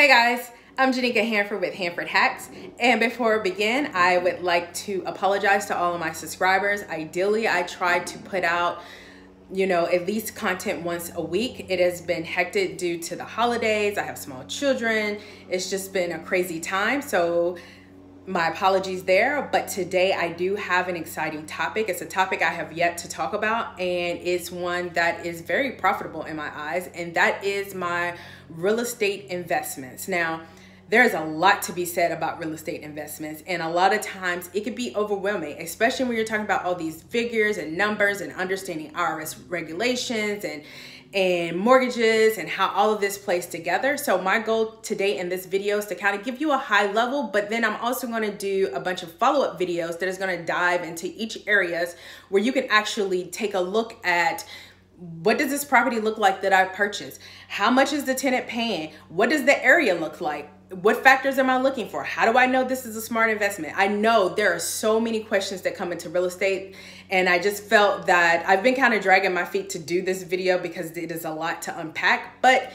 Hey guys, I'm Janika Hanford with HandfordHacks, and before we begin, I would like to apologize to all of my subscribers. Ideally, I try to put out, at least content once a week. It has been hectic due to the holidays. I have small children. It's just been a crazy time, so my apologies there. But today I do have an exciting topic. It's a topic I have yet to talk about, and it's one that is very profitable in my eyes, and that is my real estate investments. Now, there's a lot to be said about real estate investments, and a lot of times it could be overwhelming, especially when you're talking about all these figures and numbers and understanding IRS regulations and mortgages and how all of this plays together. So my goal today in this video is to kind of give you a high level, but then I'm also going to do a bunch of follow-up videos that is going to dive into each areas where you can actually take a look at what does this property look like that I purchased? How much is the tenant paying? What does the area look like? What factors am I looking for? How do I know this is a smart investment? I know there are so many questions that come into real estate, and I just felt that I've been kind of dragging my feet to do this video because it is a lot to unpack, but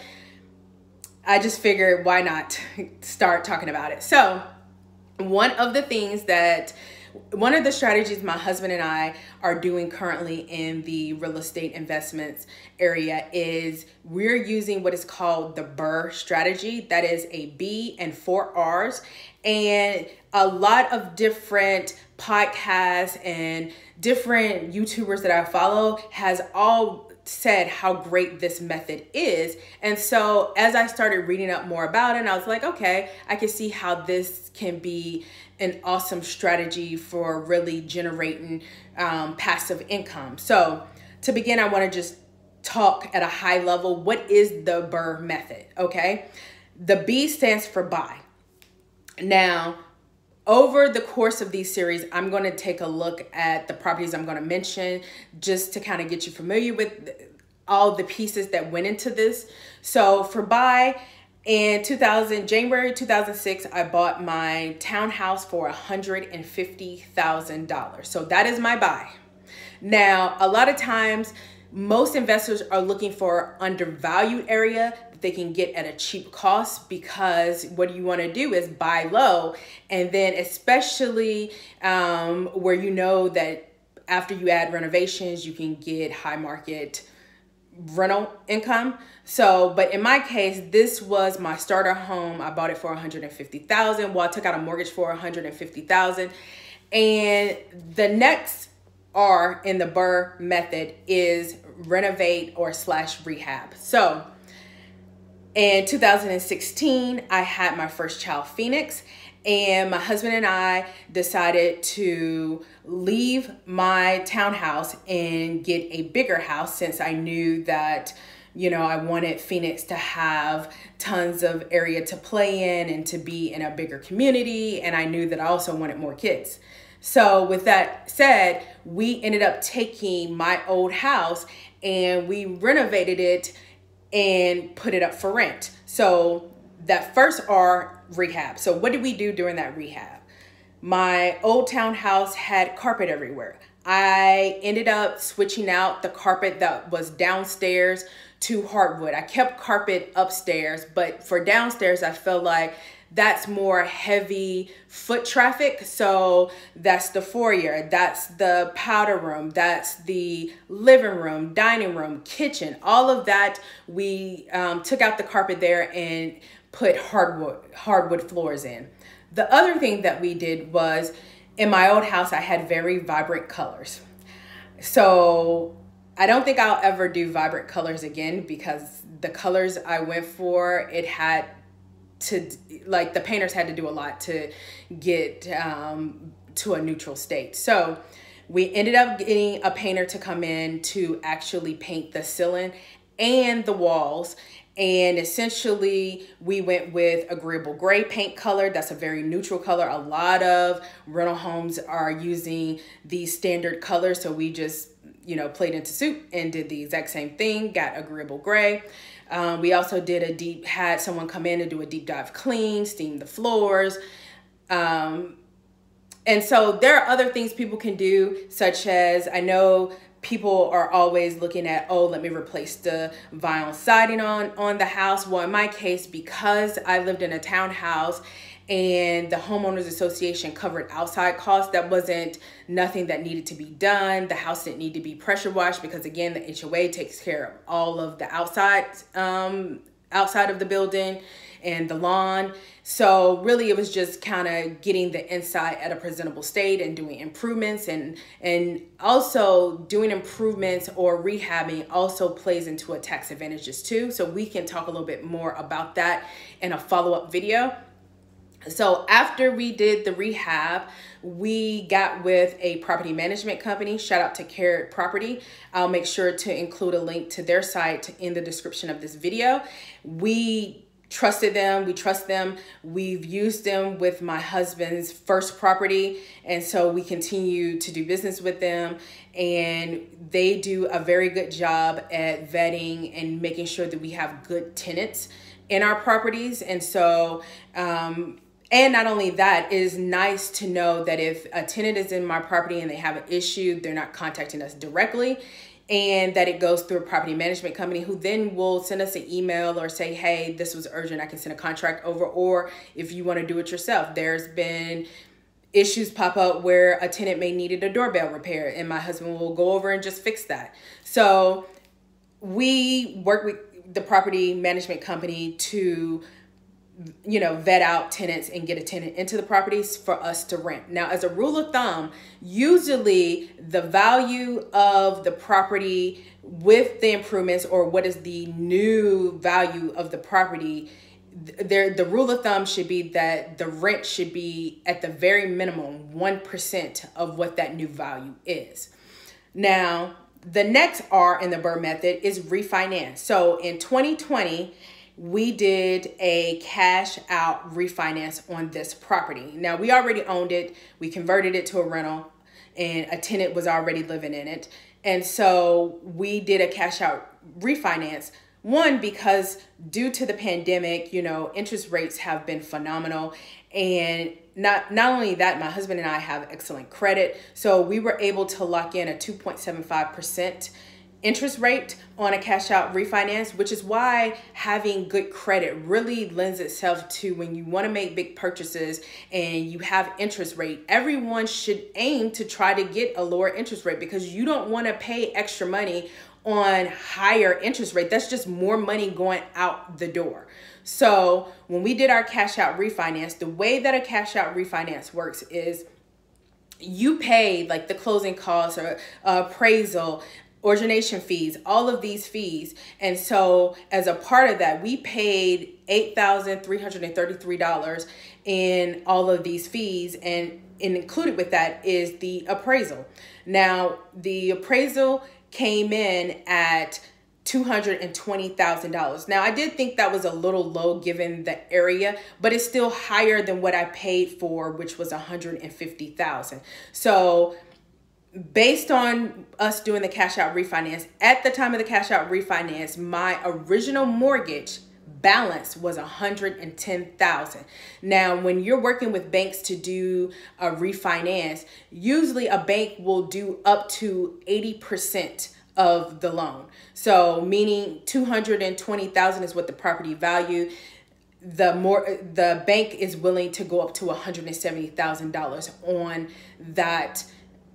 I just figured why not start talking about it. So one of the strategies my husband and I are doing currently in the real estate investments area is we're using what is called the BRRRR strategy. That is a B and 4 R's. And a lot of different podcasts and different YouTubers that I follow has all said how great this method is. And so as I started reading up more about it, I was like, okay, I can see how this can be an awesome strategy for really generating passive income. So to begin, I want to just talk at a high level. What is the BRRRR method? Okay. The B stands for buy. Now, over the course of these series, I'm going to take a look at the properties I'm going to mention just to kind of get you familiar with all the pieces that went into this. So for buy, in January 2006, I bought my townhouse for $150,000. So that is my buy. Now, a lot of times, most investors are looking for undervalued area that they can get at a cheap cost, because what you want to do is buy low, and then especially where you know that after you add renovations, you can get high market rental income. So, but in my case, this was my starter home. I bought it for $150,000. Well, I took out a mortgage for $150,000. And the next R in the BRRRR method is renovate or / rehab. So in 2016, I had my first child, Phoenix, and my husband and I decided to leave my townhouse and get a bigger house, since I knew that, I wanted Phoenix to have tons of area to play in and to be in a bigger community. And I knew that I also wanted more kids. So with that said, we ended up taking my old house and we renovated it and put it up for rent. So that first R, rehab. So what did we do during that rehab? My old townhouse had carpet everywhere. I ended up switching out the carpet that was downstairs to hardwood. I kept carpet upstairs, but for downstairs, I felt like that's more heavy foot traffic. So that's the foyer, that's the powder room, that's the living room, dining room, kitchen, all of that. We took out the carpet there and put hardwood floors in. The other thing that we did was, in my old house, I had very vibrant colors. So I don't think I'll ever do vibrant colors again, because the colors I went for, the painters had to do a lot to get to a neutral state. So we ended up getting a painter to come in to actually paint the ceiling and the walls. And essentially, we went with agreeable gray paint color. That's a very neutral color. A lot of rental homes are using these standard colors. So we just, played into suit and did the exact same thing, got agreeable gray. We also had someone come in and do a deep dive clean, steam the floors. And so there are other things people can do, such as, I know people are always looking at, oh, let me replace the vinyl siding on the house. Well, in my case, because I lived in a townhouse and the homeowners association covered outside costs, that wasn't nothing that needed to be done. The house didn't need to be pressure washed because, again, the HOA takes care of all of the outside of the building and the lawn. So really it was just kind of getting the inside at a presentable state and doing improvements, and also doing improvements or rehabbing also plays into a tax advantages too. So we can talk a little bit more about that in a follow-up video. So after we did the rehab, we got with a property management company. Shout out to Carrot Property. I'll make sure to include a link to their site in the description of this video. We trusted them. We trust them. We've used them with my husband's first property, and so we continue to do business with them, and they do a very good job at vetting and making sure that we have good tenants in our properties. And so and not only that, it is nice to know that if a tenant is in my property and they have an issue, they're not contacting us directly, and that it goes through a property management company who then will send us an email or say, hey, this was urgent, I can send a contract over. Or if you want to do it yourself, there's been issues pop up where a tenant may needed a doorbell repair, and my husband will go over and just fix that. So we work with the property management company to, you know, vet out tenants and get a tenant into the properties for us to rent. Now, as a rule of thumb, usually the value of the property with the improvements, or what is the new value of the property, the rule of thumb should be that the rent should be at the very minimum 1% of what that new value is. Now, the next R in the BRRRR method is refinance. So in 2020, we did a cash out refinance on this property. Now, we already owned it. We converted it to a rental, and a tenant was already living in it. And so we did a cash out refinance. One, because due to the pandemic, you know, interest rates have been phenomenal. And not only that, my husband and I have excellent credit. So we were able to lock in a 2.75% interest rate on a cash out refinance, which is why having good credit really lends itself to, when you want to make big purchases and you have interest rate, everyone should aim to try to get a lower interest rate, because you don't want to pay extra money on higher interest rate. That's just more money going out the door. So when we did our cash out refinance, the way that a cash out refinance works is you pay like the closing costs or appraisal, origination fees, all of these fees. And so as a part of that, we paid $8,333 in all of these fees, and included with that is the appraisal. Now, the appraisal came in at $220,000. Now, I did think that was a little low given the area, but it's still higher than what I paid for, which was $150,000. So based on us doing the cash out refinance, at the time of the cash out refinance, my original mortgage balance was $110,000. Now, when you're working with banks to do a refinance, usually a bank will do up to 80% of the loan. So meaning $220,000 is what the property value. The bank is willing to go up to $170,000 on that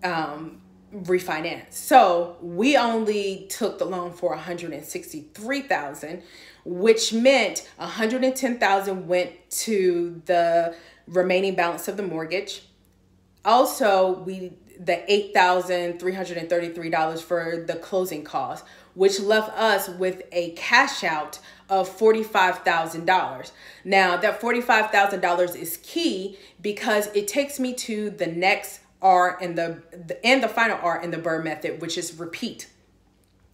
refinance. So we only took the loan for $163,000, which meant $110,000 went to the remaining balance of the mortgage. Also, the $8,333 for the closing costs, which left us with a cash out of $45,000. Now, that $45,000 is key because it takes me to the next R in the final R in the BRRRR method, which is repeat.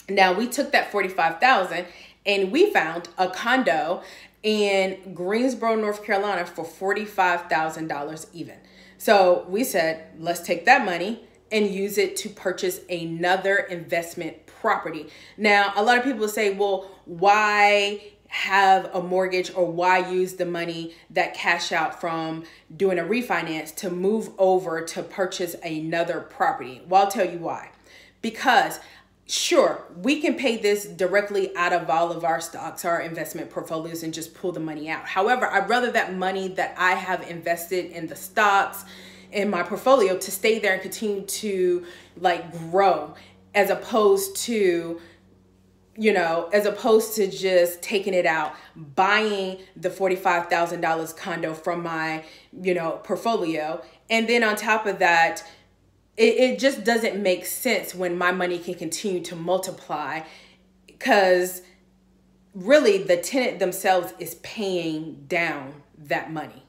Now, we took that $45,000 and we found a condo in Greensboro, North Carolina for $45,000 even. So we said, let's take that money and use it to purchase another investment property. Now, a lot of people say, well, why have a mortgage, or why use the money that cash out from doing a refinance to move over to purchase another property? Well, I'll tell you why. because sure, we can pay this directly out of all of our stocks, our investment portfolios, and just pull the money out. However, I'd rather that money that I have invested in the stocks in my portfolio to stay there and continue to like grow, as opposed to just taking it out, buying the $45,000 condo from my, portfolio. And then on top of that, it just doesn't make sense when my money can continue to multiply, because really the tenant themselves is paying down that money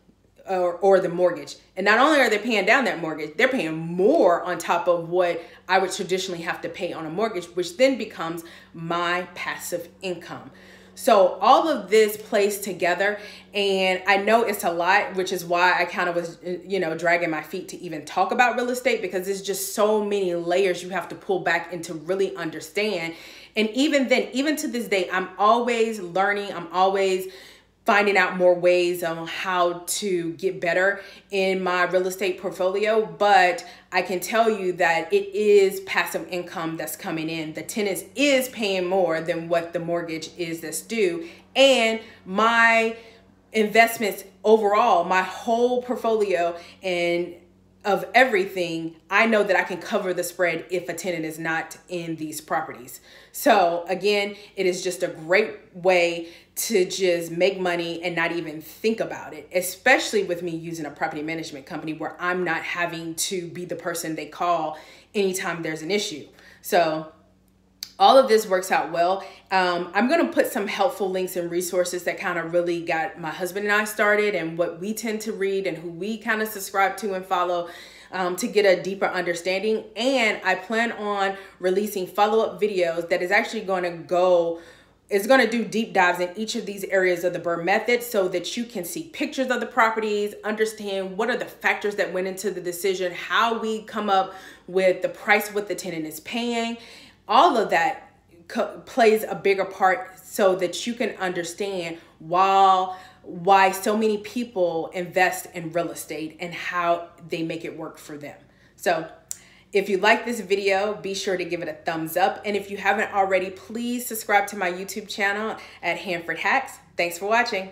or the mortgage. And not only are they paying down that mortgage, they're paying more on top of what I would traditionally have to pay on a mortgage, which then becomes my passive income. So all of this plays together, and I know it's a lot, which is why I kind of was, dragging my feet to even talk about real estate, because there's just so many layers you have to pull back and to really understand. And even then, even to this day, I'm always learning. I'm always finding out more ways on how to get better in my real estate portfolio. But I can tell you that it is passive income that's coming in. The tenant is paying more than what the mortgage is that's due. And my investments overall, my whole portfolio and of everything, I know that I can cover the spread if a tenant is not in these properties. So again, it is just a great way to just make money and not even think about it, especially with me using a property management company where I'm not having to be the person they call anytime there's an issue. So all of this works out well. I'm going to put some helpful links and resources that kind of really got my husband and I started, and what we tend to read and who we kind of subscribe to and follow, to get a deeper understanding. And I plan on releasing follow-up videos that is actually going to do deep dives in each of these areas of the BRRRR method, so that you can see pictures of the properties, understand what are the factors that went into the decision, how we come up with the price, what the tenant is paying. All of that plays a bigger part, so that you can understand why so many people invest in real estate and how they make it work for them. So if you like this video, be sure to give it a thumbs up. And if you haven't already, please subscribe to my YouTube channel at HandfordHacks. Thanks for watching.